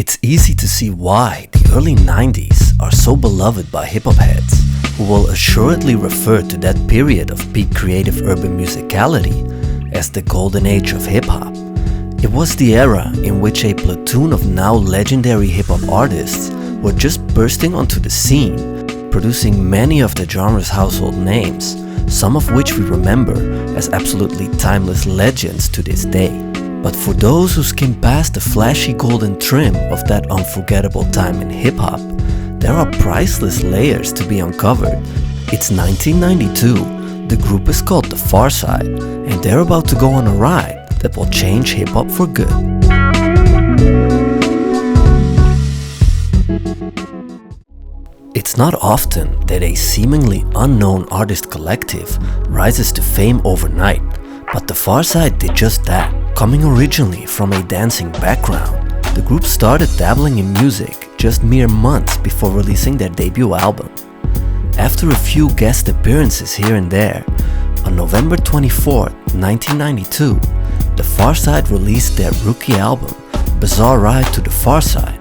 It's easy to see why the early 90s are so beloved by hip-hop heads, who will assuredly refer to that period of peak creative urban musicality as the golden age of hip-hop. It was the era in which a platoon of now legendary hip-hop artists were just bursting onto the scene, producing many of the genre's household names, some of which we remember as absolutely timeless legends to this day. But for those who skim past the flashy golden trim of that unforgettable time in hip-hop, there are priceless layers to be uncovered. It's 1992, the group is called the Pharcyde, and they're about to go on a ride that will change hip-hop for good. It's not often that a seemingly unknown artist collective rises to fame overnight, but the Pharcyde did just that. Coming originally from a dancing background, the group started dabbling in music just mere months before releasing their debut album. After a few guest appearances here and there, on November 24, 1992, the Pharcyde released their rookie album, Bizarre Ride to the Pharcyde.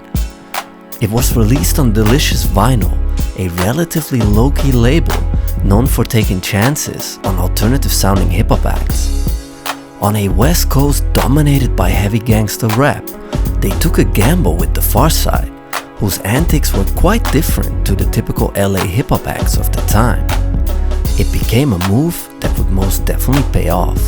It was released on Delicious Vinyl, a relatively low-key label known for taking chances on alternative-sounding hip-hop acts. On a West Coast dominated by heavy gangsta rap, they took a gamble with the Pharcyde, whose antics were quite different to the typical LA hip-hop acts of the time. It became a move that would most definitely pay off.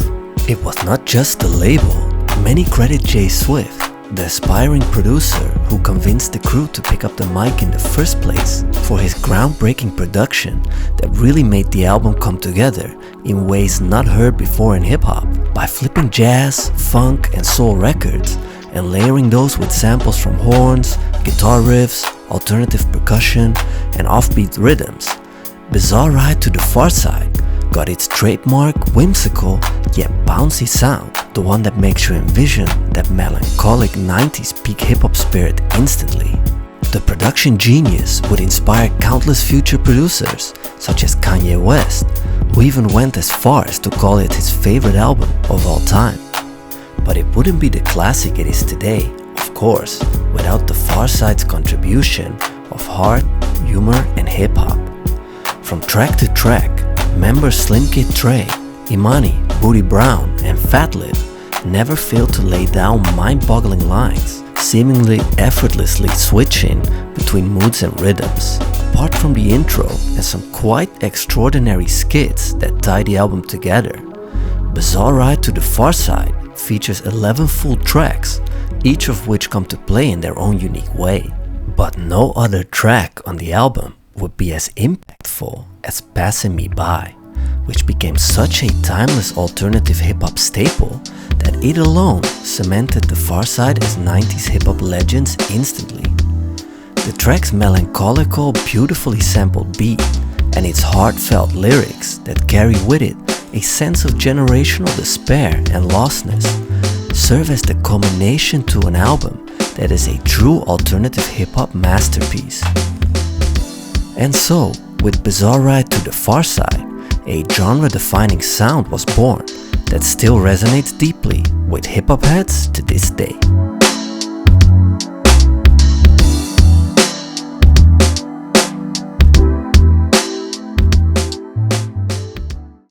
It was not just the label. Many credit Jay Swift, the aspiring producer who convinced the crew to pick up the mic in the first place, for his groundbreaking production that really made the album come together in ways not heard before in hip-hop, by flipping jazz, funk and soul records and layering those with samples from horns, guitar riffs, alternative percussion and offbeat rhythms. Bizarre Ride to the Pharcyde got its trademark, whimsical yet bouncy sound, the one that makes you envision that melancholic 90s peak hip-hop spirit instantly. The production genius would inspire countless future producers, such as Kanye West, who even went as far as to call it his favorite album of all time. But it wouldn't be the classic it is today, of course, without the Pharcyde's contribution of heart, humor and hip-hop. From track to track, members Slim Kid Trey, Imani, Bootie Brown and Fatlip never failed to lay down mind-boggling lines, seemingly effortlessly switching between moods and rhythms. Apart from the intro and some quite extraordinary skits that tie the album together, Bizarre Ride to the Pharcyde features 11 full tracks, each of which come to play in their own unique way. But no other track on the album would be as impactful as Passin Me By, which became such a timeless alternative hip-hop staple that it alone cemented the Pharcyde as 90s hip-hop legends instantly. The track's melancholical, beautifully sampled beat and its heartfelt lyrics that carry with it a sense of generational despair and lostness serve as the culmination to an album that is a true alternative hip-hop masterpiece. And so, with Bizarre Ride to the Pharcyde, a genre-defining sound was born that still resonates deeply with hip-hop heads to this day.